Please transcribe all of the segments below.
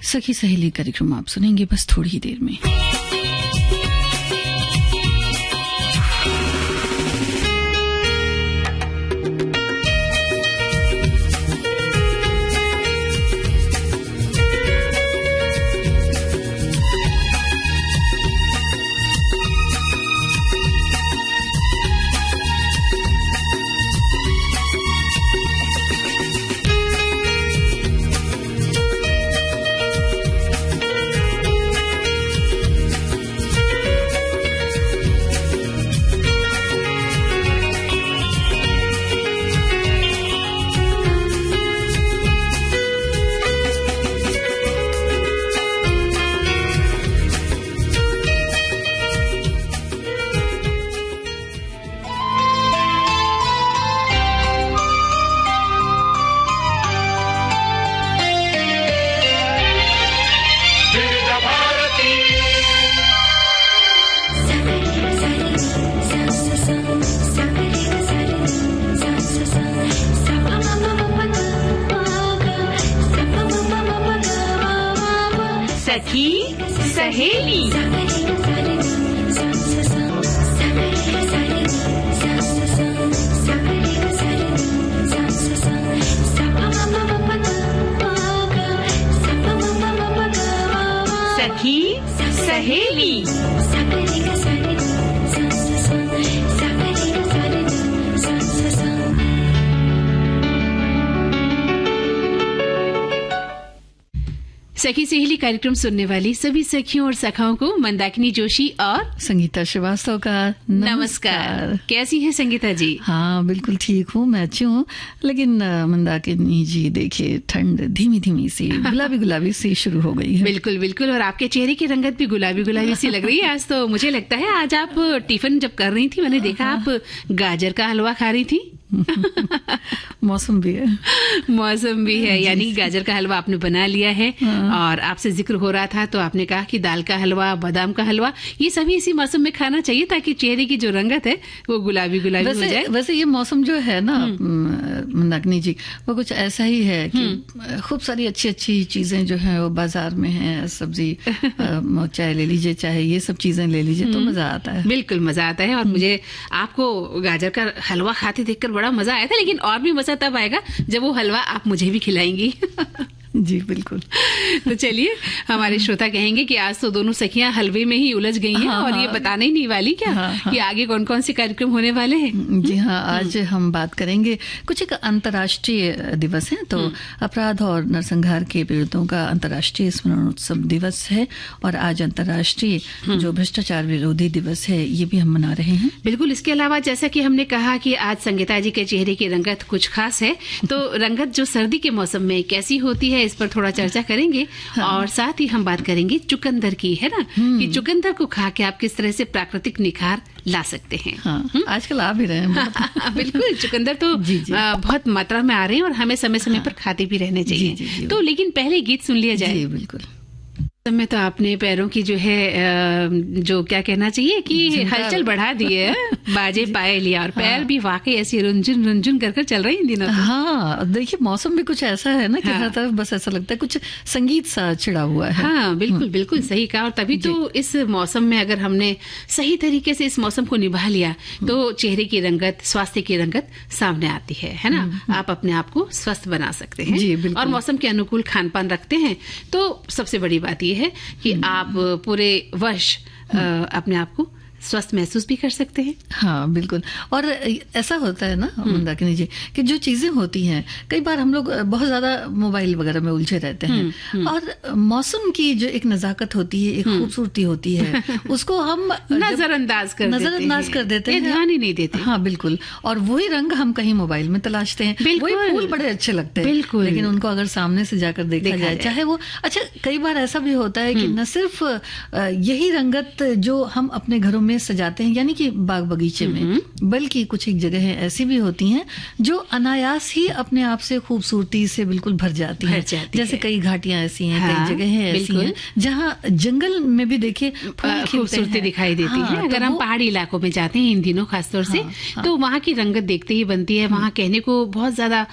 सखी सहेली कार्यक्रम आप सुनेंगे बस थोड़ी ही देर में। सखी सहेली। सखी सहेली। सखी सहेली कार्यक्रम सुनने वाली सभी सखियों और सखाओं को मंदाकिनी जोशी और संगीता श्रीवास्तव का नमस्कार। कैसी हैं संगीता जी? हाँ बिल्कुल ठीक हूँ, मैं अच्छी हूँ। लेकिन मंदाकिनी जी देखिए, ठंड धीमी धीमी सी गुलाबी गुलाबी सी शुरू हो गई है। बिल्कुल बिल्कुल, और आपके चेहरे की रंगत भी गुलाबी गुलाबी सी लग रही है आज तो। मुझे लगता है आज आप टिफिन जब कर रही थी, मैंने देखा आप गाजर का हलवा खा रही थी। मौसम भी है, मौसम भी है, यानी गाजर का हलवा आपने बना लिया है। और आपसे जिक्र हो रहा था तो आपने कहा कि दाल का हलवा, बादाम का हलवा, ये सभी इसी मौसम में खाना चाहिए ताकि चेहरे की जो रंगत है वो गुलाबी गुलाबी हो जाए। वैसे ये मौसम जो है ना मंदाकिनी जी, वो कुछ ऐसा ही है कि खूब सारी अच्छी अच्छी चीजें जो है वो बाजार में है। सब्जी चाहे ले लीजिए, चाहे ये सब चीजें ले लीजिए, तो मजा आता है। बिल्कुल मजा आता है। और मुझे आपको गाजर का हलवा खाते देखकर बड़ा मजा आया था, लेकिन और भी मजा तब आएगा जब वो हलवा आप मुझे भी खिलाएंगी। जी बिल्कुल। तो चलिए, हमारे श्रोता कहेंगे कि आज तो दोनों सखियां हलवे में ही उलझ गई हैं। और ये बताने ही नहीं वाली क्या कि आगे कौन कौन से कार्यक्रम होने वाले हैं। जी हाँ, आज हम बात करेंगे कुछ एक अंतर्राष्ट्रीय दिवस है, तो अपराध और नरसंहार के पीड़ितों का अंतर्राष्ट्रीय स्मरणोत्सव दिवस है। और आज अंतर्राष्ट्रीय जो भ्रष्टाचार विरोधी दिवस है, ये भी हम मना रहे हैं। बिल्कुल। इसके अलावा जैसा कि हमने कहा कि आज संगीता जी के चेहरे की रंगत कुछ खास है, तो रंगत जो सर्दी के मौसम में कैसी होती है, इस पर थोड़ा चर्चा करेंगे। और साथ ही हम बात करेंगे चुकंदर की, है ना, कि चुकंदर को खा के आप किस तरह से प्राकृतिक निखार ला सकते हैं। आजकल आ भी रहे हैं। बिल्कुल, चुकंदर तो बहुत मात्रा में आ रहे हैं और हमें समय समय पर खाते भी रहने चाहिए। तो लेकिन पहले गीत सुन लिया जाए। बिल्कुल। में तो आपने पैरों की जो है जो क्या कहना चाहिए कि हलचल बढ़ा दी है, बाजे पाए लिया। और पैर भी वाकई ऐसी रुंझुन रुंझुन कर चल रही इन दिनों। हाँ देखिए, मौसम भी कुछ ऐसा है ना कि हर तरफ बस ऐसा लगता है कुछ संगीत सा छिड़ा हुआ है। हाँ बिल्कुल बिल्कुल सही कहा। और तभी तो इस मौसम में अगर हमने सही तरीके से इस मौसम को निभा लिया तो चेहरे की रंगत, स्वास्थ्य की रंगत सामने आती है ना। आप अपने आप को स्वस्थ बना सकते हैं और मौसम के अनुकूल खान पान रखते हैं तो सबसे बड़ी बात ये है कि आप पूरे वर्ष अपने आप को स्वस्थ महसूस भी कर सकते हैं। हाँ बिल्कुल। और ऐसा होता है ना मंदाकिनी जी कि जो चीजें होती हैं, कई बार हम लोग बहुत ज्यादा मोबाइल वगैरह में उलझे रहते हैं और मौसम की जो एक नजाकत होती है, एक खूबसूरती होती है, उसको हम नजरअंदाज कर देते हैं, ध्यान ही नहीं देते। हाँ बिल्कुल। और वही रंग हम कहीं मोबाइल में तलाशते हैं, वही फूल बड़े अच्छे लगते हैं, लेकिन उनको अगर सामने से जाकर देखा जाए, चाहे वो अच्छा, कई बार ऐसा भी होता है कि न सिर्फ यही रंगत जो हम अपने घरों में सजाते हैं, यानी कि बाग बगीचे में, बल्कि कुछ एक जगहें ऐसी भी होती हैं जो अनायास ही अपने आप से खूबसूरती से बिल्कुल भर जाती हैं। जैसे कई घाटियां ऐसी हैं, कई जगहें ऐसी हैं जहाँ जंगल में भी देखिए खूबसूरती दिखाई देती है। अगर हम पहाड़ी इलाकों में जाते हैं इन दिनों खासतौर से, तो वहाँ की रंगत देखते ही बनती है। वहाँ कहने को बहुत ज्यादा।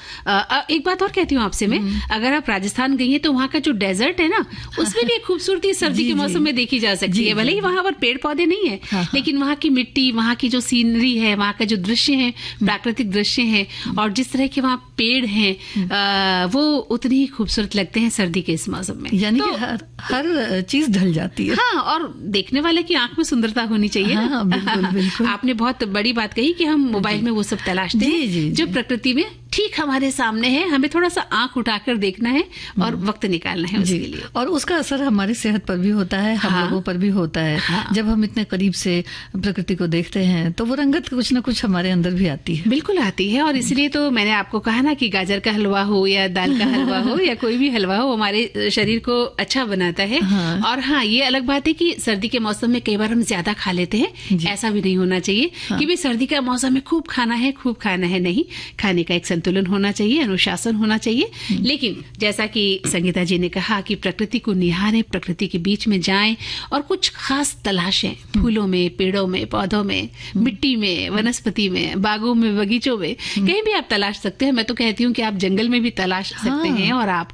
एक बात और कहती हूँ आपसे मैं, अगर आप राजस्थान गई हैं तो वहाँ का जो डेजर्ट है ना, उसमें भी एक खूबसूरती सर्दी के मौसम में देखी जा सकती है। भले ही वहाँ पर पेड़ पौधे नहीं है, लेकिन वहाँ की मिट्टी, वहाँ की जो सीनरी है, वहाँ का जो दृश्य है, प्राकृतिक दृश्य है, और जिस तरह के वहाँ पेड़ हैं, वो उतनी ही खूबसूरत लगते हैं सर्दी के इस मौसम में। यानी कि हर चीज ढल जाती है। हाँ, और देखने वाले की आंख में सुंदरता होनी चाहिए। हाँ, बिल्कुल, बिल्कुल। आपने बहुत बड़ी बात कही कि हम मोबाइल में वो सब तलाशते हैं जो प्रकृति में ठीक हमारे सामने है। हमें थोड़ा सा आंख उठाकर देखना है और वक्त निकालना है उसके लिए। और उसका असर हमारी सेहत पर भी होता है, हम लोगों पर भी होता है। जब हम इतने करीब से प्रकृति को देखते हैं तो वो रंगत कुछ ना कुछ हमारे अंदर भी आती है। बिल्कुल आती है। और इसलिए तो मैंने आपको कहा ना कि गाजर का हलवा हो या दाल का हलवा हो या कोई भी हलवा हो, हमारे शरीर को अच्छा बनाता है। और हाँ, ये अलग बात है कि सर्दी के मौसम में कई बार हम ज्यादा खा लेते हैं। ऐसा भी नहीं होना चाहिए कि भाई सर्दी का मौसम में खूब खाना है। नहीं, खाने का एक संतुलन होना चाहिए, अनुशासन होना चाहिए। लेकिन जैसा कि संगीता जी ने कहा कि प्रकृति को निहारें, प्रकृति के बीच में जाएं और कुछ खास तलाशें, फूलों में, पेड़ों में, पौधों में, मिट्टी में, वनस्पति में, बागों में, बगीचों में, कहीं भी आप तलाश सकते हैं। मैं तो कहती हूँ कि आप जंगल में भी तलाश सकते हैं, और आप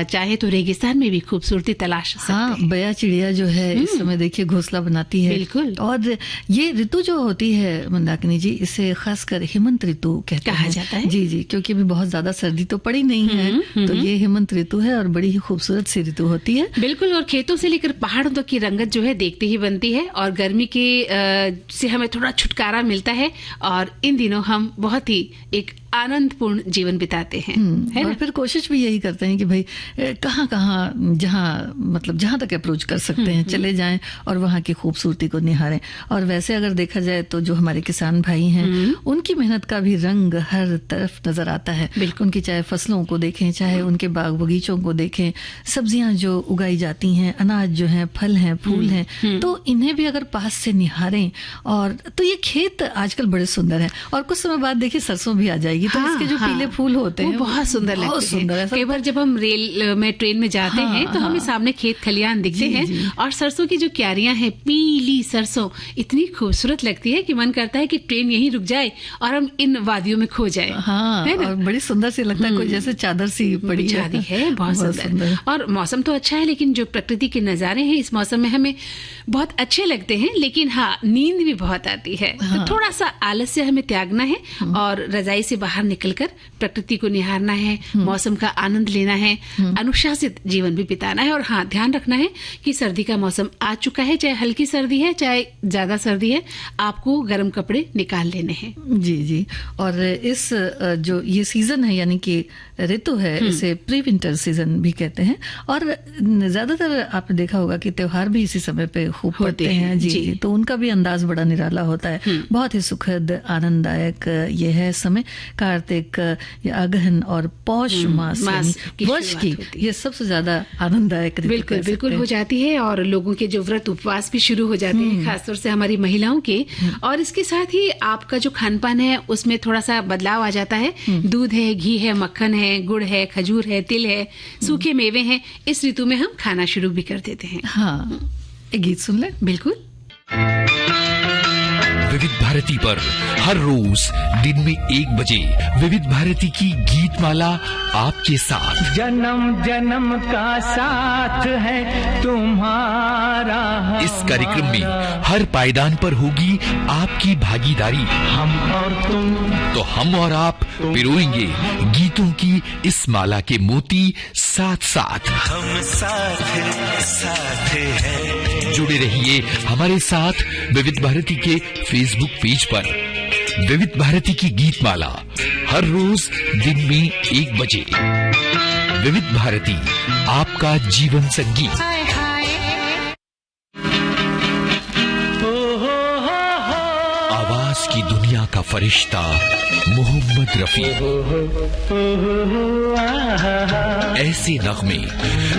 चाहे तो रेगिस्तान में भी खूबसूरती तलाश सकते हैं। बया चिड़िया जो है इस समय देखिए घोंसला बनाती है। बिल्कुल। और ये ऋतु जो होती है मंदाकिनी जी, इसे खासकर हेमंत ऋतु कहा जाता है। जी, क्योंकि अभी बहुत ज्यादा सर्दी तो पड़ी नहीं है, तो ये हेमंत ऋतु है और बड़ी ही खूबसूरत सी ऋतु होती है। बिल्कुल। और खेतों से लेकर पहाड़ों तक की रंगत जो है देखते ही बनती है, और गर्मी के से हमें थोड़ा छुटकारा मिलता है, और इन दिनों हम बहुत ही एक आनंदपूर्ण जीवन बिताते हैं, है और ना? फिर कोशिश भी यही करते हैं कि भाई कहाँ जहाँ तक अप्रोच कर सकते हैं चले जाएं और वहाँ की खूबसूरती को निहारें। और वैसे अगर देखा जाए तो जो हमारे किसान भाई हैं, उनकी मेहनत का भी रंग हर तरफ नजर आता है। उनकी चाहे फसलों को देखें, चाहे उनके बाग बगीचों को देखें, सब्जियां जो उगाई जाती हैं, अनाज जो है, फल हैं, फूल हैं, तो इन्हें भी अगर पास से निहारें, और तो ये खेत आजकल बड़े सुंदर है। और कुछ समय बाद देखिए सरसों भी आ जाएगी, तो इसके जो पीले फूल होते हैं वो बहुत सुंदर लगते हैं। कई बार जब हम रेल में, ट्रेन में जाते हैं तो हमें सामने खेत खलियान दिखते हैं, और सरसों की जो क्यारियां हैं, पीली सरसों इतनी खूबसूरत लगती है कि मन करता है कि ट्रेन यहीं रुक जाए और हम इन वादियों में खो जाए। है ना? और बड़ी सुंदर सी लगता है, कोई जैसे चादर सी पड़ी है। बहुत सुंदर। और मौसम तो अच्छा है, लेकिन जो प्रकृति के नजारे हैं इस मौसम में हमें बहुत अच्छे लगते हैं। लेकिन हाँ, नींद भी बहुत आती है। तो थोड़ा सा आलस्य हमें त्यागना है और रजाई से बाहर निकलकर प्रकृति को निहारना है, मौसम का आनंद लेना है, अनुशासित जीवन भी बिताना है। और हाँ, ध्यान रखना है कि सर्दी का मौसम आ चुका है, चाहे हल्की सर्दी है चाहे ज्यादा सर्दी है, आपको गर्म कपड़े निकाल लेने हैं। जी। और इस जो ये सीजन है, यानी कि ऋतु है, इसे प्री विंटर सीजन भी कहते हैं। और ज्यादातर आपने देखा होगा कि त्योहार भी इसी समय पे खूब पड़ते हैं। जी, तो उनका भी अंदाज बड़ा निराला होता है। बहुत ही सुखद, आनंददायक ये है समय। कार्तिक, अगहन और पौष मास वर्ष की ये सबसे ज्यादा आनंददायक बिल्कुल हो जाती है। और लोगों के जो व्रत उपवास भी शुरू हो जाते हैं, खासतौर से हमारी महिलाओं के। और इसके साथ ही आपका जो खान पान है उसमें थोड़ा सा बदलाव आ जाता है। दूध है, घी है, मक्खन है, गुड़ है, खजूर है, तिल है, सूखे मेवे हैं। इस ऋतु में हम खाना शुरू भी कर देते हैं। हाँ, एक गीत सुन ले। बिल्कुल। विविध भारती पर हर रोज दिन में 1 बजे विविध भारती की गीत माला आपके साथ। जन्म जन्म का साथ है तुम्हारा। इस कार्यक्रम में हर पायदान पर होगी आपकी भागीदारी। हम और तुम, तो हम और आप पिरोएंगे गीतों की इस माला के मोती साथ साथ। हम साथ हैं। जुड़े रहिए हमारे साथ विविध भारती के फेसबुक पेज पर। विविध भारती की गीत माला हर रोज दिन में 1 बजे। विविध भारती, आपका जीवन संगीत। आवाज की दुनिया का फरिश्ता मोहम्मद रफी। ऐसे नगमे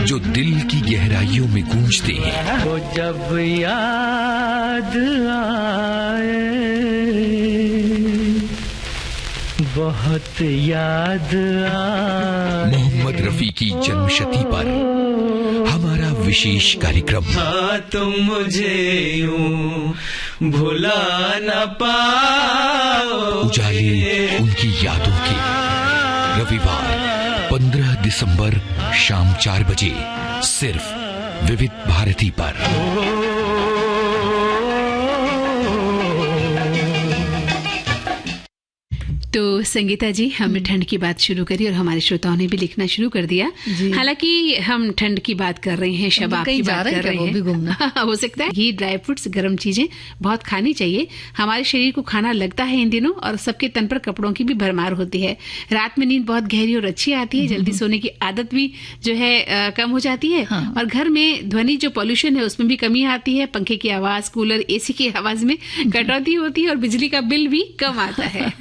जो दिल की गहराइयों में गूंजते हैं। वो जब याद आए, बहुत याद आए। मोहम्मद रफी की जन्मशती पर हमारा विशेष कार्यक्रम। हाँ तुम मुझे यूं भुला न पाओ। उजाले उनकी यादों के, रविवार 15 दिसंबर शाम 4 बजे सिर्फ विविध भारती पर। तो संगीता जी, हमने ठंड की बात शुरू करी और हमारे श्रोताओं ने भी लिखना शुरू कर दिया। हालांकि हम ठंड की बात कर रहे हैं, शबाब की बात कर रहे हैं, वो भी हो सकता है। घी, ड्राई फ्रूट्स, गर्म चीजें बहुत खानी चाहिए। हमारे शरीर को खाना लगता है इन दिनों, और सबके तन पर कपड़ों की भी भरमार होती है। रात में नींद बहुत गहरी और अच्छी आती है, जल्दी सोने की आदत भी जो है कम हो जाती है। और घर में ध्वनि जो पॉल्यूशन है उसमें भी कमी आती है। पंखे की आवाज, कूलर, एसी की आवाज में कटौती होती है और बिजली का बिल भी कम आता है।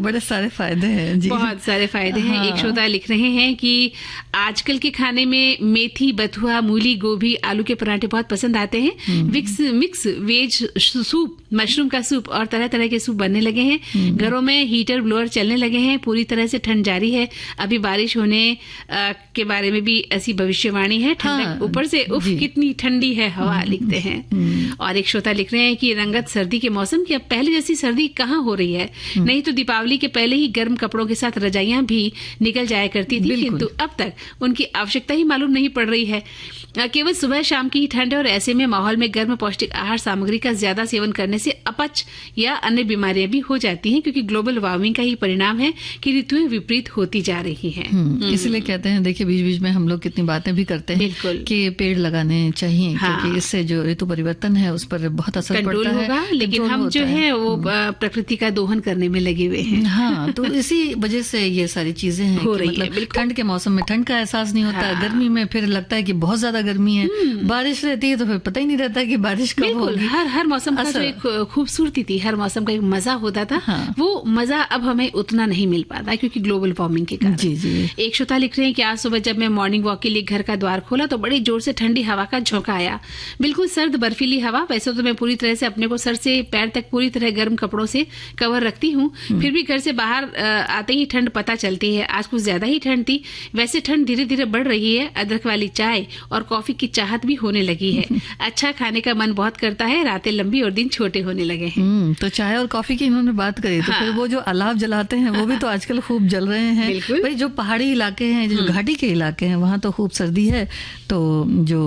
बड़े सारे फायदे हैं जी, बहुत सारे फायदे हैं। एक श्रोता लिख रहे हैं कि आजकल के खाने में मेथी, बथुआ, मूली, गोभी, आलू के पराठे बहुत पसंद आते हैं। मिक्स वेज सूप, मशरूम का सूप और तरह तरह के सूप बनने लगे हैं। घरों में हीटर, ब्लोअर चलने लगे हैं। पूरी तरह से ठंड जारी है। अभी बारिश होने के बारे में भी ऐसी भविष्यवाणी है। ठंडक ऊपर से, उफ कितनी ठंडी है हवा, लिखते हैं। और एक श्रोता लिख रहे हैं कि रंगत सर्दी के मौसम की अब पहले जैसी सर्दी कहाँ हो रही है। नहीं तो दीपावली के पहले ही गर्म कपड़ों के साथ रजाइयां भी निकल जाया करती थी, किंतु अब तक उनकी आवश्यकता ही मालूम नहीं पड़ रही है। केवल सुबह शाम की ही ठंड है और ऐसे में माहौल में गर्म पौष्टिक आहार सामग्री का ज्यादा सेवन करने से अपच या अन्य बीमारियां भी हो जाती हैं, क्योंकि ग्लोबल वार्मिंग का ही परिणाम है कि ऋतुएं विपरीत होती जा रही हैं। इसलिए कहते हैं, देखिए बीच बीच में हम लोग कितनी बातें भी करते हैं कि पेड़ लगाने चाहिए, क्योंकि इससे जो ऋतु परिवर्तन है उस पर बहुत असर पड़ता होगा, लेकिन हम जो है वो प्रकृति का दोहन करने में लगे हुए हैं। हाँ, तो इसी वजह से ये सारी चीजें हैं हो कि रही मतलब ठंड के मौसम में ठंड का एहसास नहीं होता। गर्मी में फिर लगता है कि बहुत ज्यादा गर्मी है। बारिश रहती है तो फिर पता ही नहीं रहता कि बारिश कब होगी। हर मौसम का जो एक खूबसूरती थी, हर मौसम का एक मजा होता था, वो मजा अब हमें उतना नहीं मिल पाता, क्योंकि ग्लोबल वार्मिंग के कारण। जी। एक श्रोता लिख रहे हैं कि आज सुबह जब मैं मॉर्निंग वॉक के लिए घर का द्वार खोला तो बड़ी जोर से ठंडी हवा का झोंका आया। बिल्कुल सर्द बर्फीली हवा। वैसे तो मैं पूरी तरह से अपने को सर से पैर तक पूरी तरह गर्म कपड़ों से कवर रखती हूँ, फिर भी घर से बाहर आते ही ठंड पता चलती है। आज कुछ ज्यादा ही ठंड थी। वैसे ठंड धीरे धीरे बढ़ रही है। अदरक वाली चाय और कॉफी की चाहत भी होने लगी है। अच्छा खाने का मन बहुत करता है। रातें लंबी और दिन छोटे होने लगे हैं। तो चाय और कॉफी की इन्होंने बात करी, तो फिर वो जो अलाव जलाते हैं वो भी तो आजकल खूब जल रहे हैं। भाई जो पहाड़ी इलाके हैं, जो घाटी के इलाके हैं, वहाँ तो खूब सर्दी है, तो जो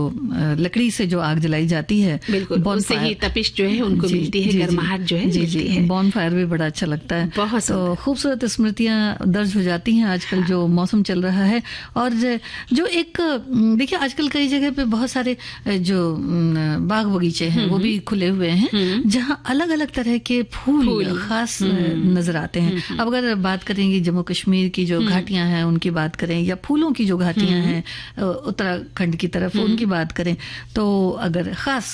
लकड़ी से जो आग जलाई जाती है, उससे ही तपिश जो है उनको मिलती है, गर्माहट जो है मिलती है। बॉन फायर भी बड़ा अच्छा लगता है। तो खूबसूरत स्मृतियां दर्ज हो जाती हैं आजकल जो मौसम चल रहा है। और जो एक देखिए आजकल कई जगह पे बहुत सारे जो बाग बगीचे हैं वो भी खुले हुए हैं, जहाँ अलग अलग तरह के फूल खास नजर आते हैं। अब अगर बात करेंगे जम्मू कश्मीर की जो घाटियां हैं उनकी बात करें, या फूलों की जो घाटियां हैं उत्तराखंड की तरफ उनकी बात करें, तो अगर खास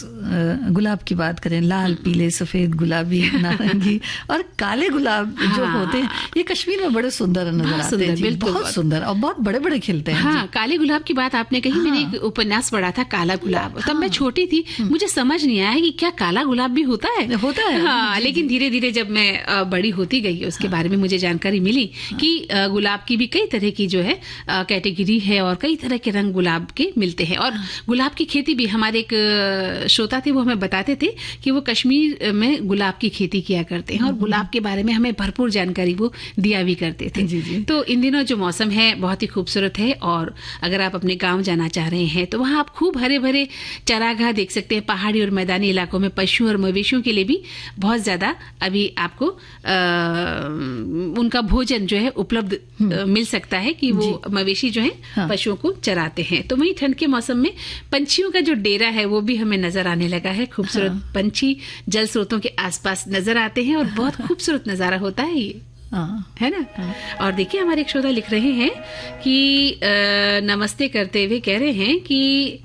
गुलाब की बात करें, लाल, पीले, सफेद, गुलाबी, नारंगी और काले गुलाब जो होते हैं, ये कश्मीर में बड़े सुंदर नजर आते हैं। बहुत सुंदर और बहुत बड़े बड़े खिलते हैं। हाँ, काले गुलाब की बात आपने कही। मैंने एक उपन्यास पढ़ा था, काला गुलाब। तब मैं छोटी थी, मुझे समझ नहीं आया कि क्या काला गुलाब भी होता है। हाँ, लेकिन धीरे धीरे जब मैं बड़ी होती गई उसके बारे में मुझे जानकारी मिली कि गुलाब की भी कई तरह की जो है कैटेगरी है और कई तरह के रंग गुलाब के मिलते हैं। और गुलाब की खेती भी, हमारे एक श्रोता थे वो हमें बताते थे कि वो कश्मीर में गुलाब की खेती किया करते हैं और गुलाब के बारे में हमें भरपूर जानकारी वो दिया भी करते थे। तो इन दिनों जो मौसम है बहुत ही खूबसूरत है। और अगर आप अपने गांव जाना चाह रहे हैं तो वहां आप खूब हरे भरे चारागाह देख सकते हैं। पहाड़ी और मैदानी इलाकों में पशुओं और मवेशियों के लिए भी बहुत ज्यादा अभी आपको उनका भोजन जो है उपलब्ध मिल सकता है कि वो मवेशी जो है पशुओं को चराते हैं। तो वहीं ठंड के मौसम में पंछियों का जो डेरा है वो भी हमें नजर आने लगा है। खूबसूरत पंछी जल स्रोतों के आसपास नजर आते हैं और बहुत खूबसूरत नजारा होता है ये, है ना। और देखिए हमारे एक श्रोता लिख रहे हैं कि नमस्ते करते हुए कह रहे हैं कि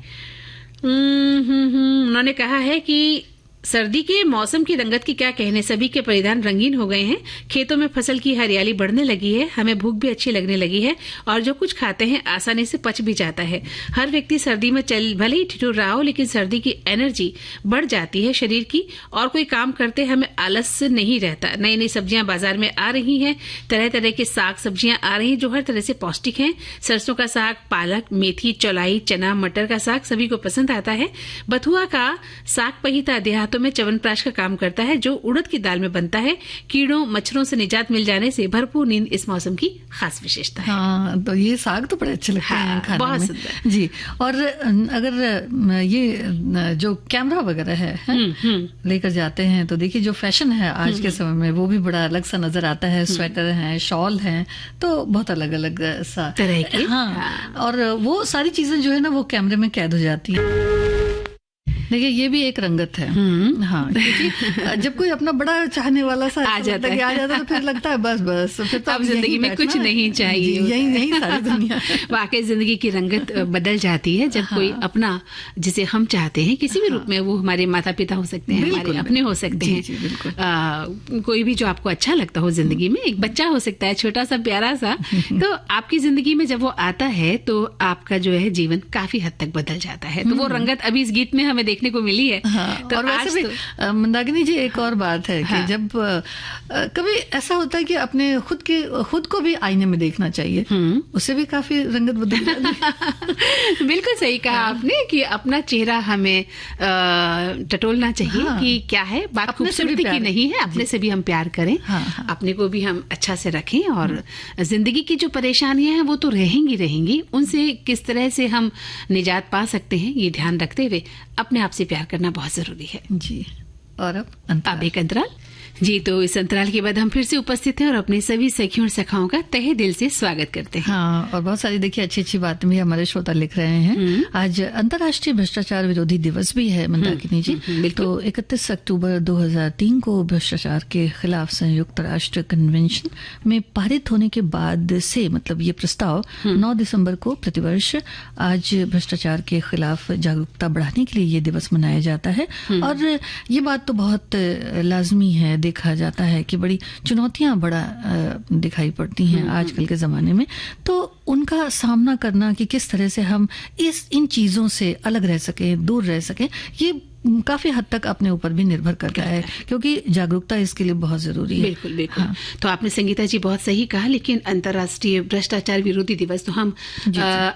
उन्होंने कहा है कि सर्दी के मौसम की रंगत की क्या कहने, सभी के परिधान रंगीन हो गए हैं। खेतों में फसल की हरियाली बढ़ने लगी है, हमें भूख भी अच्छी लगने लगी है और जो कुछ खाते हैं आसानी से पच भी जाता है। हर व्यक्ति सर्दी में चल भले ही ठिठुर रहा हो, लेकिन सर्दी की एनर्जी बढ़ जाती है शरीर की और कोई काम करते हमें आलस नहीं रहता। नई नई सब्जियां बाजार में आ रही हैं, तरह तरह के साग सब्जियां आ रही हैं जो हर तरह से पौष्टिक हैं। सरसों का साग, पालक, मेथी, चौलाई, चना, मटर का साग सभी को पसंद आता है। बथुआ का साग पहिता देहातों में च्यवनप्राश का काम करता है जो उड़द की दाल में बनता है। कीड़ों मच्छरों से निजात मिल जाने से भरपूर नींद इस मौसम की खास विशेषता है। हाँ, तो ये साग तो बड़े अच्छे लगते हैं खाने बहुत में। सुंदर जी। और अगर ये जो कैमरा वगैरह है लेकर जाते हैं तो देखिए जो फैशन है आज के समय में वो भी बड़ा अलग सा नजर आता है। स्वेटर है, शॉल है, तो बहुत अलग अलग सा तरह के। हाँ, और वो सारी चीजें जो है ना वो कैमरे में कैद हो जाती है। देखिए ये भी एक रंगत है। हाँ, क्योंकि जब कोई अपना बड़ा चाहने वाला सा आ जाता है तो फिर लगता है बस फिर तो अब जिंदगी में कुछ नहीं चाहिए, यही सारी दुनिया। वाकई जिंदगी की रंगत बदल जाती है जब कोई अपना जिसे हम चाहते हैं किसी भी रूप में, वो हमारे माता पिता हो सकते हैं, हमारे अपने हो सकते हैं, जी, बिल्कुल। कोई भी जो आपको अच्छा लगता हो जिंदगी में, एक बच्चा हो सकता है छोटा सा प्यारा सा, तो आपकी जिंदगी में जब वो आता है तो आपका जो है जीवन काफी हद तक बदल जाता है। तो वो रंगत अभी इस गीत में हमें देखने को मिली है। हाँ, तो और वैसे भी मंदाकिनी जी एक और बात है कि जब कभी ऐसा होता है कि अपने खुद को भी आईने में देखना चाहिए, उससे भी काफी रंगत बदल जाती है। बिल्कुल सही कहा आपने कि अपना चेहरा हमें टटोलना चाहिए। हाँ, कि क्या है बात खूबसूरती की नहीं है, अपने से भी हम प्यार करें। हाँ। अपने को भी हम अच्छा से रखें और जिंदगी की जो परेशानियां हैं वो तो रहेंगी, उनसे किस तरह से हम निजात पा सकते हैं ये ध्यान रखते हुए अपने आप से प्यार करना बहुत जरूरी है। जी। और अब एक अंतराल। जी, तो इस अंतराल के बाद हम फिर से उपस्थित हैं और अपने सभी सखियों और सखाओं का तहे दिल से स्वागत करते हैं। हाँ, और बहुत सारी देखिए अच्छी बातें भी हमारे श्रोता लिख रहे हैं। आज अंतर्राष्ट्रीय भ्रष्टाचार विरोधी दिवस भी है मंदाकिनी जी। तो 31 अक्टूबर 2003 को भ्रष्टाचार के खिलाफ संयुक्त राष्ट्र कन्वेंशन में पारित होने के बाद से, मतलब ये प्रस्ताव 9 दिसंबर को प्रतिवर्ष आज भ्रष्टाचार के खिलाफ जागरूकता बढ़ाने के लिए ये दिवस मनाया जाता है। और ये बात तो बहुत लाजमी है, देखा जाता है कि बड़ी चुनौतियां बड़ा दिखाई पड़ती हैं आजकल के ज़माने में, तो उनका सामना करना कि किस तरह से हम इन चीज़ों से अलग रह सकें, दूर रह सकें, ये काफी हद तक अपने ऊपर भी निर्भर करता है, क्योंकि जागरूकता इसके लिए बहुत जरूरी है। बिल्कुल। हाँ। तो आपने संगीता जी बहुत सही कहा, लेकिन अंतर्राष्ट्रीय भ्रष्टाचार विरोधी दिवस तो हम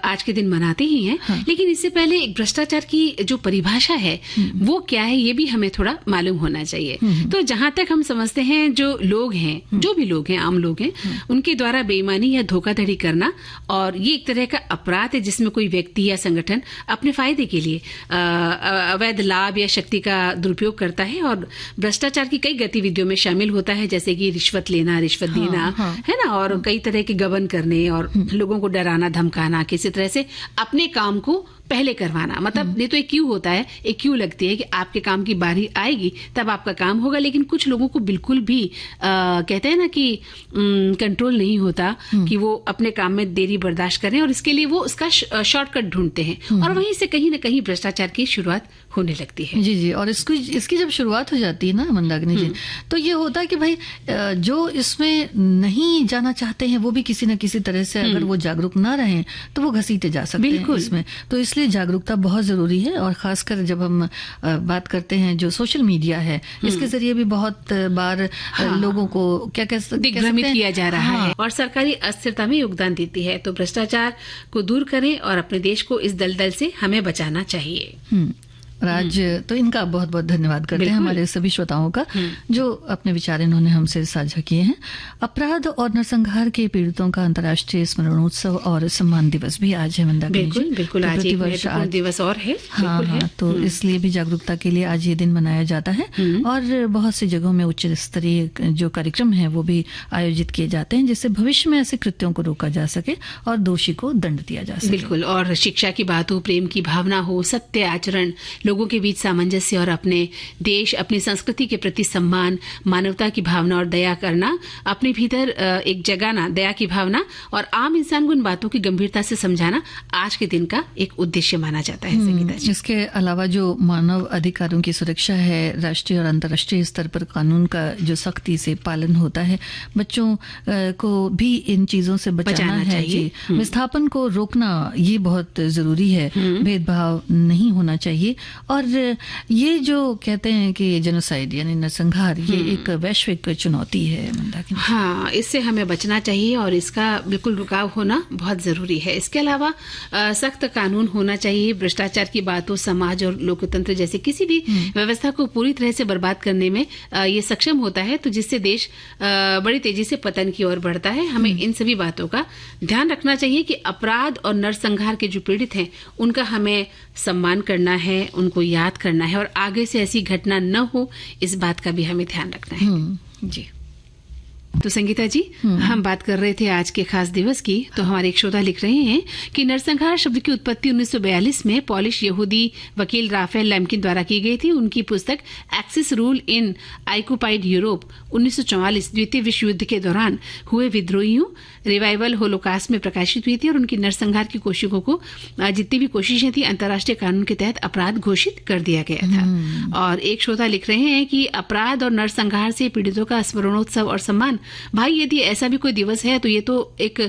आज के दिन मनाते ही हैं। हाँ। लेकिन इससे पहले एक भ्रष्टाचार की जो परिभाषा है वो क्या है ये भी हमें थोड़ा मालूम होना चाहिए। तो जहां तक हम समझते हैं जो लोग हैं, जो भी लोग हैं, आम लोग हैं, उनके द्वारा बेईमानी या धोखाधड़ी करना, और ये एक तरह का अपराध है जिसमें कोई व्यक्ति या संगठन अपने फायदे के लिए अवैध लाभ या शक्ति का दुरुपयोग करता है और भ्रष्टाचार की कई गतिविधियों में शामिल होता है, जैसे कि रिश्वत लेना, रिश्वत देना, है ना, और कई तरह के गबन करने और लोगों को डराना धमकाना, किसी तरह से अपने काम को पहले करवाना। मतलब ये तो एक क्यू होता है, एक क्यू लगती है कि आपके काम की बारी आएगी तब आपका काम होगा, लेकिन कुछ लोगों को बिल्कुल भी कहते हैं ना कि कंट्रोल नहीं होता कि वो अपने काम में देरी बर्दाश्त करें और इसके लिए वो उसका शॉर्टकट ढूंढते हैं और वहीं से कहीं ना कहीं भ्रष्टाचार की शुरुआत होने लगती है। जी जी। और इसकी जब शुरुआत हो जाती है ना मंदाकिनी जी, तो ये होता है कि भाई जो इसमें नहीं जाना चाहते हैं वो भी किसी न किसी तरह से अगर वो जागरूक ना रहें तो वो घसीटे जा सकते हैं इसमें। तो इसलिए जागरूकता बहुत जरूरी है, और खासकर जब हम बात करते हैं जो सोशल मीडिया है, इसके जरिए भी बहुत बार लोगों को क्या दिग्भ्रमित किया जा रहा है और सरकारी अस्थिरता में योगदान देती है। तो भ्रष्टाचार को दूर करें और अपने देश को इस दलदल से हमें बचाना चाहिए। आज तो इनका बहुत बहुत धन्यवाद करते हैं हमारे सभी श्रोताओं का जो अपने विचार इन्होंने हमसे साझा किए हैं। अपराध और नरसंहार के पीड़ितों का अंतर्राष्ट्रीय स्मरणोत्सव और सम्मान दिवस भी आज है मंदाकिनी जी। बिल्कुल, आज एक महत्वपूर्ण दिवस और है। हाँ, तो इसलिए भी जागरूकता के लिए आज ये दिन मनाया जाता है और बहुत सी जगहों में उच्च स्तरीय जो कार्यक्रम है वो भी आयोजित किए जाते हैं, जिससे भविष्य में ऐसे कृत्यों को रोका जा सके और दोषी को दंड दिया जा सके। बिल्कुल, और शिक्षा की बात हो, प्रेम की भावना हो, सत्य आचरण, लोगों के बीच सामंजस्य और अपने देश, अपनी संस्कृति के प्रति सम्मान, मानवता की भावना और दया करना, अपने भीतर एक जगाना दया की भावना और आम इंसान को इन बातों की गंभीरता से समझाना आज के दिन का एक उद्देश्य माना जाता है। संगीता जी, इसके अलावा जो मानव अधिकारों की सुरक्षा है, राष्ट्रीय और अंतर्राष्ट्रीय स्तर पर कानून का जो सख्ती से पालन होता है, बच्चों को भी इन चीजों से बचाना है जी। विस्थापन को रोकना ये बहुत जरूरी है, भेदभाव नहीं होना चाहिए। और ये जो कहते हैं कि जेनोसाइड यानी नरसंहार, ये एक वैश्विक चुनौती है मंदाकिनी। हाँ, इससे हमें बचना चाहिए और इसका बिल्कुल रुकाव होना बहुत जरूरी है। इसके अलावा सख्त कानून होना चाहिए। भ्रष्टाचार की बातों समाज और लोकतंत्र जैसे किसी भी व्यवस्था को पूरी तरह से बर्बाद करने में ये सक्षम होता है, तो जिससे देश बड़ी तेजी से पतन की ओर बढ़ता है। हमें इन सभी बातों का ध्यान रखना चाहिए कि अपराध और नरसंहार के जो पीड़ित हैं उनका हमें सम्मान करना है, उनको याद करना है और आगे से ऐसी घटना न हो, इस बात का भी हमें ध्यान रखना है। जी, तो संगीता जी, हम बात कर रहे थे आज के खास दिवस की। तो हमारे एक श्रोता लिख रहे हैं कि नरसंहार शब्द की उत्पत्ति 1942 में पॉलिश यहूदी वकील राफेल लैम्किन द्वारा की गई थी। उनकी पुस्तक axis rule in occupied Europe 1944 द्वितीय विश्व युद्ध के दौरान हुए विद्रोहियों रिवाइवल होलोकास्ट में प्रकाशित हुई थी और उनकी नरसंहार की कोशिशों को जितनी भी कोशिशें थी अंतर्राष्ट्रीय कानून के तहत अपराध घोषित कर दिया गया था। और एक श्रोता लिख रहे हैं कि अपराध और नरसंहार से पीड़ितों का स्मरणोत्सव और सम्मान, भाई यदि ऐसा भी कोई दिवस है तो ये तो एक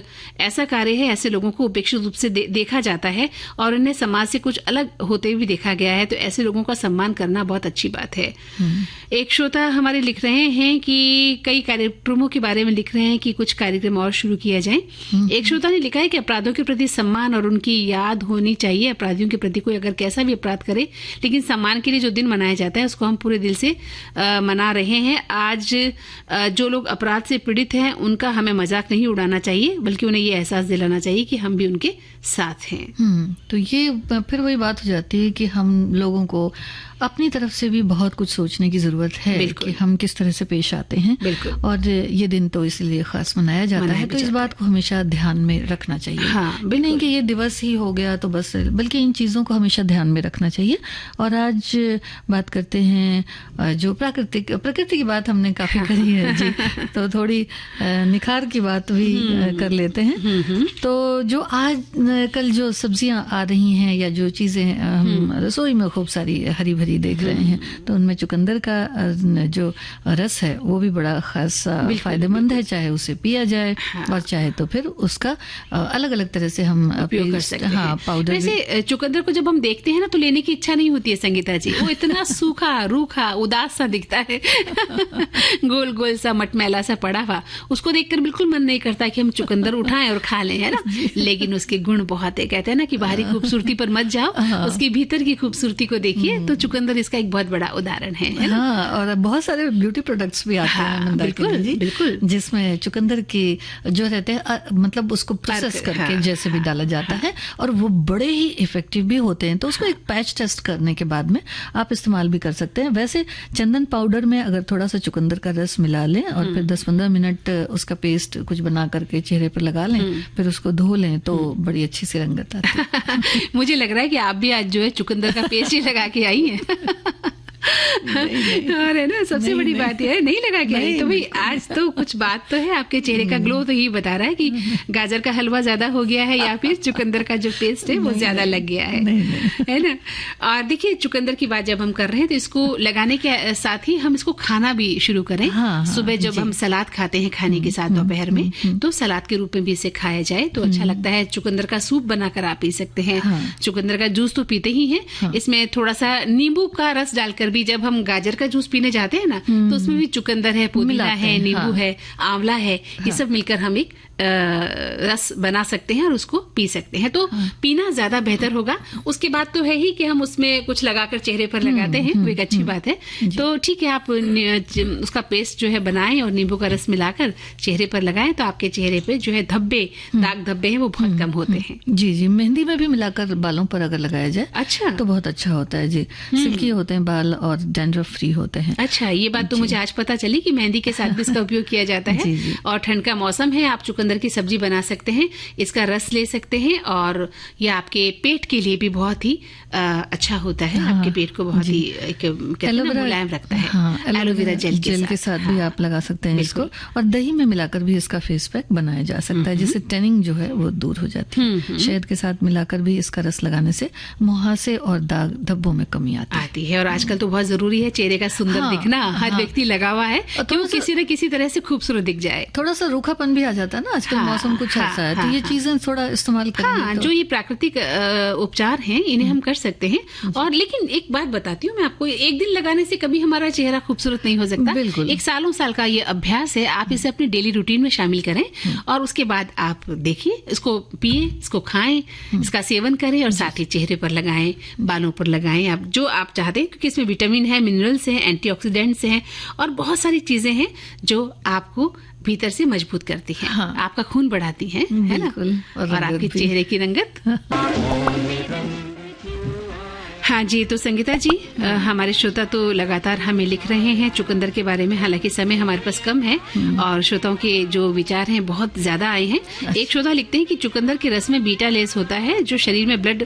ऐसा कार्य है, ऐसे लोगों को उपेक्षित रूप से देखा जाता है और उन्हें समाज से कुछ अलग होते हुए देखा गया है, तो ऐसे लोगों का सम्मान करना बहुत अच्छी बात है। एक श्रोता हमारे लिख रहे हैं कि कई कार्यक्रमों के बारे में लिख रहे हैं कि कुछ कार्यक्रम और शुरू किया जाए। एक श्रोता ने लिखा है कि अपराधों के प्रति सम्मान और उनकी याद होनी चाहिए। अपराधियों के प्रति कोई अगर कैसा भी अपराध करे, लेकिन सम्मान के लिए जो दिन मनाया जाता है उसको हम पूरे दिल से मना रहे हैं। आज जो लोग अपराध से पीड़ित हैं उनका हमें मजाक नहीं उड़ाना चाहिए, बल्कि उन्हें ये एहसास दिलाना चाहिए कि हम भी उनके साथ हैं। तो ये फिर वही बात हो जाती है कि हम लोगों को अपनी तरफ से भी बहुत कुछ सोचने की जरूरत है कि हम किस तरह से पेश आते हैं। और ये दिन तो इसलिए खास मनाया जाता है, तो इस बात को हमेशा ध्यान में रखना चाहिए। हाँ, नहीं कि ये दिवस ही हो गया तो बस, बल्कि इन चीजों को हमेशा ध्यान में रखना चाहिए। और आज बात करते हैं जो प्रकृति की बात हमने काफी करी है जी, तो थोड़ी निखार की बात भी कर लेते हैं। तो जो आज कल जो सब्जियां आ रही हैं या जो चीजें हम रसोई में खूब सारी हरी भरी देख रहे हैं, तो उनमें चुकंदर का जो रस है वो भी बड़ा खास फायदेमंद है, चाहे उसे पिया जाए और चाहे तो फिर उसका अलग अलग तरह से हम उपयोग कर सकते हैं। हाँ, पाउडर। वैसे चुकंदर को जब हम देखते हैं ना तो लेने की इच्छा नहीं होती है संगीता जी, वो इतना सूखा रूखा उदास सा दिखता है गोल गोल सा मटमैला सा पड़ा हुआ, उसको देखकर बिल्कुल मन नहीं करता कि हम चुकंदर उठाएं और खा लें, है ना। लेकिन उसके गुण बहुत है, कहते हैं ना कि बाहरी खूबसूरती पर मत जाओ, उसकी भीतर की खूबसूरती को देखिए। तो चुकंदर इसका एक बहुत बड़ा उदाहरण है ना? हाँ, और बहुत सारे ब्यूटी प्रोडक्ट्स भी आते हैं बिल्कुल, जिसमें चुकंदर की जो रहते हैं मतलब उसको प्रोसेस करके जैसे भी डाला जाता है और वो बड़े ही इफेक्टिव भी होते हैं। तो उसको एक पैच टेस्ट करने के बाद में आप इस्तेमाल भी कर सकते हैं। वैसे चंदन पाउडर में अगर थोड़ा सा चुकंदर का रस मिला लें और फिर 10-15 मिनट उसका पेस्ट कुछ बना करके चेहरे पर लगा लें, फिर उसको धो लें, तो बड़ी अच्छी सी रंगत आती है। मुझे लग रहा है कि आप भी आज जो है चुकंदर का पेस्ट ही लगा के आई हैं। और है ना, सबसे बड़ी बात यह है नहीं लगा के आई, तो भाई आज तो कुछ बात तो है। आपके चेहरे का ग्लो तो यही बता रहा है कि गाजर का हलवा ज्यादा हो गया है या फिर चुकंदर का जो पेस्ट है वो ज्यादा लग गया है ना। और देखिए, चुकंदर की बात जब हम कर रहे हैं तो इसको लगाने के साथ ही हम इसको खाना भी शुरू करें। सुबह जब हम सलाद खाते हैं खाने के साथ दोपहर में, तो सलाद के रूप में भी इसे खाया जाए तो अच्छा लगता है। चुकंदर का सूप बनाकर आप पी सकते हैं। चुकंदर का जूस तो पीते ही हैं, इसमें थोड़ा सा नींबू का रस डालकर भी, जब हम गाजर का जूस पीने जाते हैं ना तो उसमें भी चुकंदर है, पुदीना है, नींबू है, आंवला है, ये सब मिलकर हम एक रस बना सकते हैं और उसको पी सकते हैं। तो पीना ज्यादा बेहतर होगा। उसके बाद तो है ही कि हम उसमें कुछ लगाकर चेहरे पर लगाते हैं, वो एक अच्छी बात है। तो ठीक है, आप उसका पेस्ट जो है बनाएं और नींबू का रस मिलाकर चेहरे पर लगाएं तो आपके चेहरे पे जो है दाग धब्बे हैं वो बहुत कम होते हैं। जी, मेहंदी में भी मिलाकर बालों पर अगर लगाया जाए अच्छा तो बहुत अच्छा होता है जी। सिल्की होते हैं बाल और डैंड्रफ फ्री होते हैं। अच्छा, ये बात तो मुझे आज पता चली कि मेहंदी के साथ भी इसका उपयोग किया जाता है। और ठंड का मौसम है, आप चुकंदर चुकंदर की सब्जी बना सकते हैं, इसका रस ले सकते हैं और ये आपके पेट के लिए भी बहुत ही अच्छा होता है। आपके पेट को बहुत ही मुलायम रखता है। एलोवेरा जेल के साथ भी आप लगा सकते हैं इसको, और दही में मिलाकर भी इसका फेस पैक बनाया जा सकता है, जिससे टैनिंग जो है वो दूर हो जाती है। शहद के साथ मिलाकर भी इसका रस लगाने से मुहासे और दाग धब्बों में कमी आती है। और आजकल तो बहुत जरूरी है चेहरे का सुंदर दिखना। हर व्यक्ति लगा हुआ है कि वो किसी न किसी तरह से खूबसूरत दिख जाए। थोड़ा सा रूखापन भी आ जाता है ना, आजकल मौसम कुछ ऐसा है, तो ये चीजें थोड़ा इस्तेमाल करेंगे। जो ये प्राकृतिक उपचार हैं इन्हें हम कर सकते हैं। और लेकिन एक बात बताती हूँ मैं आपको, एक दिन लगाने से कभी हमारा चेहरा खूबसूरत नहीं हो सकता। एक सालों साल का ये अभ्यास है। आप इसे अपनी डेली रूटीन में शामिल करें और उसके बाद आप देखिए, इसको पिए, इसको खाएं, इसका सेवन करें और साथ ही चेहरे पर लगाएं, बालों पर लगाएं, आप जो आप चाहते हैं, क्योंकि इसमें विटामिन है, मिनरल्स हैं, एंटीऑक्सीडेंट्स हैं और बहुत सारी चीजें हैं जो आपको भीतर से मजबूत करती हैं। आपका खून बढ़ाती हैं, है ना, और आपके चेहरे की रंगत। हाँ जी, तो संगीता जी, हमारे श्रोता तो लगातार हमें लिख रहे हैं चुकंदर के बारे में। हालांकि समय हमारे पास कम है और श्रोताओं के जो विचार हैं बहुत ज्यादा आए हैं। एक श्रोता लिखते हैं कि चुकंदर के रस में बीटा लेस होता है जो शरीर में ब्लड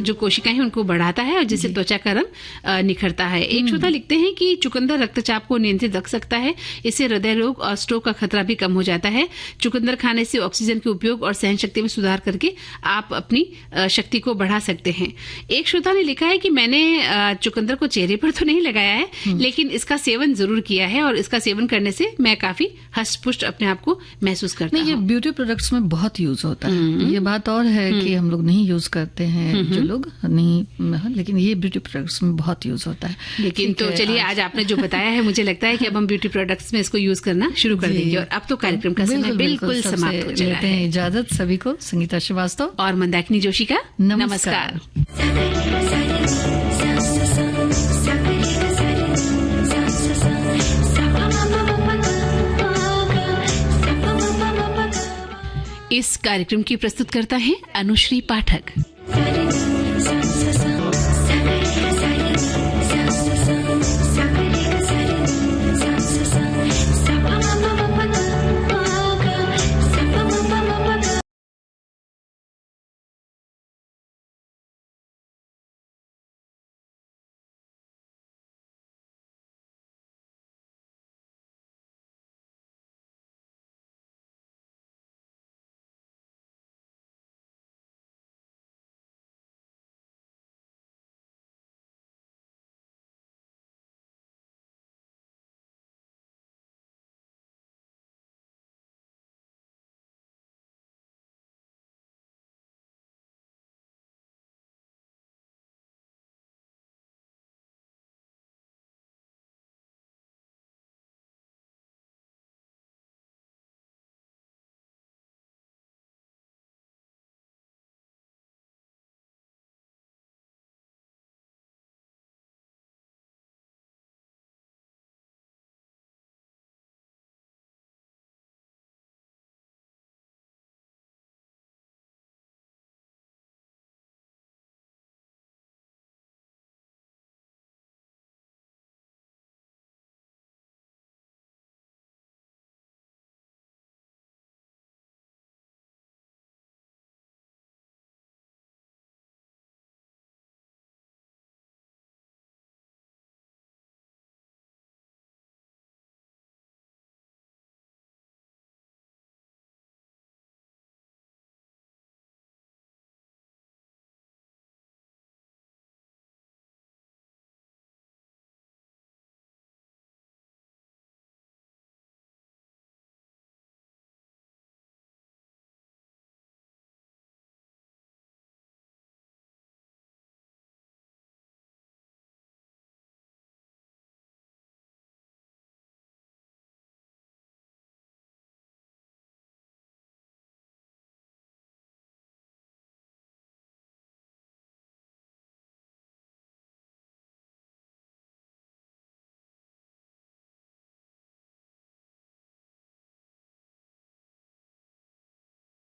जो कोशिकाएं हैं उनको बढ़ाता है और जिससे त्वचा का रंग निखरता है। एक श्रोता लिखते हैं कि चुकंदर रक्तचाप को नियंत्रित रख सकता है, इससे हृदय रोग और स्ट्रोक का खतरा भी कम हो जाता है। चुकंदर खाने से ऑक्सीजन के उपयोग और सहन शक्ति में सुधार करके आप अपनी शक्ति को बढ़ा सकते हैं। एक श्रोता ने लिखा है कि मैंने चुकंदर को चेहरे पर तो नहीं लगाया है, लेकिन इसका सेवन जरूर किया है और इसका सेवन करने से मैं काफी हष्ट-पुष्ट अपने आप को महसूस करता हूँ। ये ब्यूटी प्रोडक्ट्स में बहुत यूज होता है। ये बात और है कि हम लोग नहीं यूज करते हैं, जो लोग नहीं, लेकिन ये ब्यूटी प्रोडक्ट्स में बहुत यूज होता है। लेकिन तो चलिए, आज आपने जो बताया है, मुझे लगता है कि अब हम ब्यूटी प्रोडक्ट्स में इसको यूज करना शुरू कर देंगे। और अब तो कार्यक्रम का समय बिल्कुल समाप्त हो चला है। इजाजत सभी को, संगीता श्रीवास्तव और मंदाकिनी जोशी का नमस्कार। इस कार्यक्रम की प्रस्तुतकर्ता है अनुश्री पाठक।